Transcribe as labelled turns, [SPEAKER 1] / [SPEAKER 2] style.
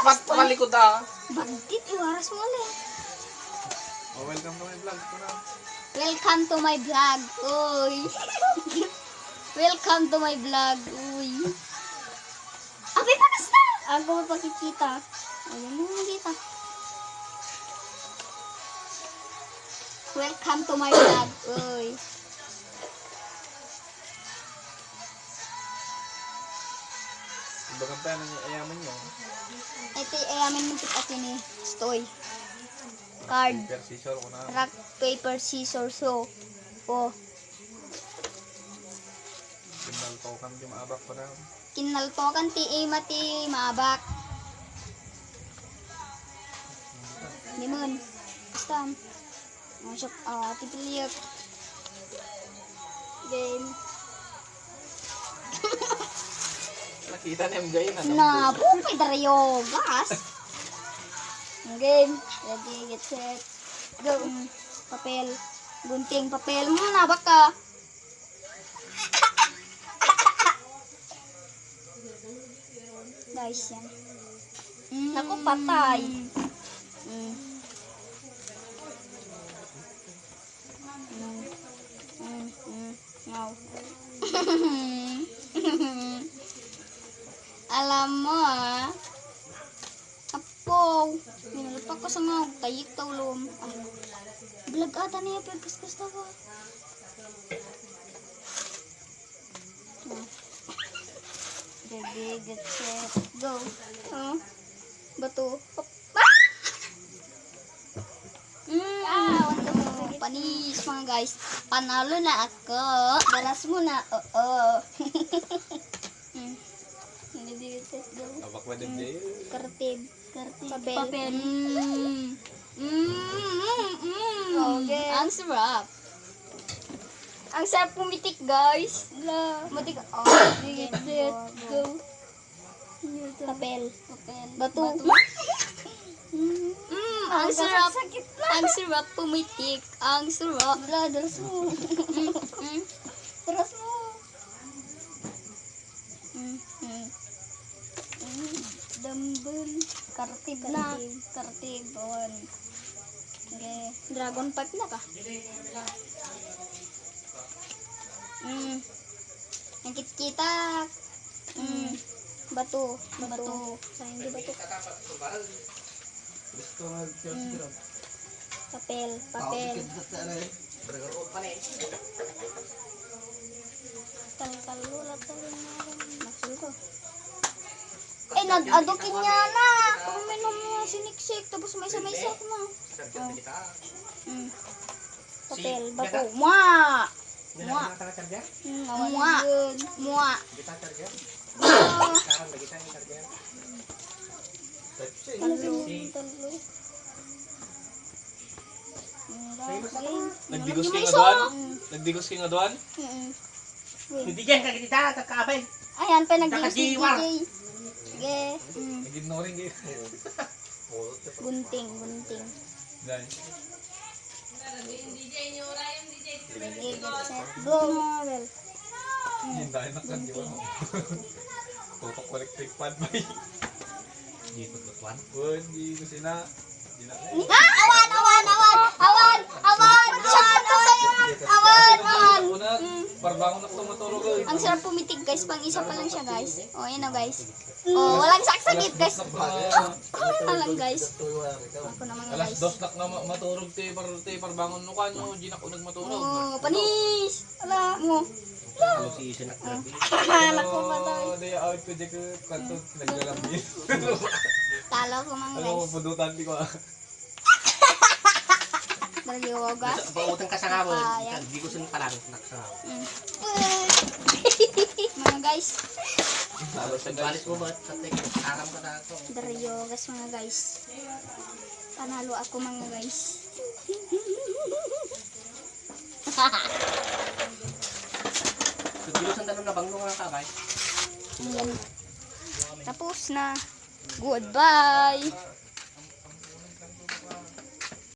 [SPEAKER 1] Pakalikod ah.
[SPEAKER 2] Bagtit, iwaras mo ulit.
[SPEAKER 1] Oh, welcome to my vlog.
[SPEAKER 2] Welcome to my vlog. Uy. Welcome to my vlog. Uy. Abi, panas na! Ako magpakikita. Ayan mo makita. Welcome to my vlog. Uy.
[SPEAKER 1] Bagang tayo na ayaman nyo.
[SPEAKER 2] Ito yung ayamin mo ito ni Stoy. Card.
[SPEAKER 1] Paper, scissor ko na.
[SPEAKER 2] Rock, paper, scissors. So, oh.
[SPEAKER 1] Pinaltokan yung maabak ko na.
[SPEAKER 2] Kinaltokan ti mati maabak. Limon. Basta. Masok, tipiliyak. Game.
[SPEAKER 1] Nakita ni MJ na.
[SPEAKER 2] Na, pupay darayo. Gas. Game. Ready, get set. Go. Papel. Gunting papel. Nabak ka. Guys, yan. Naku, patay. Ngaw. Alam mo Apo. Minalapak ko sa ngaw. Tayik taulom. Vlog ata niya. Pagkaskas na ba? Ready, get set, go. Bato. Panis mga guys. Panalo na ako. Balas mo na. Oo. Ready, get set, go.
[SPEAKER 1] Abak ba din MJ?
[SPEAKER 2] Kartib. Papel. Okay. Ang sarap. Ang sarap pumitik, guys. Matik. Get set, go. Papel. Bato. Ang sarap. Ang sarap pumitik. Ang sarap. Daras mo. Daras mo. Dumbbell. Kartib na. Kartib. Okay. Dragon pipe na ka. Ang kita. Bato. Sayang di bato. Papel. Talkalo maksud ko. Nag-adokin niya na. Kung minom mo siniksik tapos may isa-isa ko na. Papel. Bato. Mua.
[SPEAKER 1] Nagdigos kayo nga doon? Nagdigos kayo nga doon?
[SPEAKER 3] Hindi dyan, kagitita, kagkabay.
[SPEAKER 2] Ayan pa, nag-digos ni DJ. Sige.
[SPEAKER 1] Nag-ignoring kayo.
[SPEAKER 2] Gunting.
[SPEAKER 1] Dahil.
[SPEAKER 2] Go.
[SPEAKER 1] Hindi dahil nakagdiwa mo. Tutok electric fan ba yun?
[SPEAKER 3] Dito tutuan.
[SPEAKER 1] Hindi ko sina.
[SPEAKER 2] Awan.
[SPEAKER 1] Parbangon ako matulog.
[SPEAKER 2] Ang sarap pumitig guys, pang isa pa lang siya guys. Ayan na guys. Walang sakit guys. Ako lang guys. Ako naman
[SPEAKER 1] Alas
[SPEAKER 2] guys.
[SPEAKER 1] 2 nak na matulog te parbangon no kanyo, di na ko nagmatulog.
[SPEAKER 2] Panis. Ala mo.
[SPEAKER 3] Si Isinak grabe.
[SPEAKER 2] Anak ko patay.
[SPEAKER 1] Di out ko di ko kanto naglalambis.
[SPEAKER 2] Talo ko mga
[SPEAKER 1] Ano
[SPEAKER 2] guys.
[SPEAKER 1] pudutan di ko.
[SPEAKER 2] Beryogas.
[SPEAKER 3] Pautang ka sa ngawon. Hindi ko sin palang naksangaw.
[SPEAKER 2] Mga guys.
[SPEAKER 3] Balis mo ba sa tek aram ka na to.
[SPEAKER 2] Beryogas mga guys. Panalo ako mga guys.
[SPEAKER 3] Siguro sa tanong na banglo nga ka bay.
[SPEAKER 2] Tapos na. Goodbye.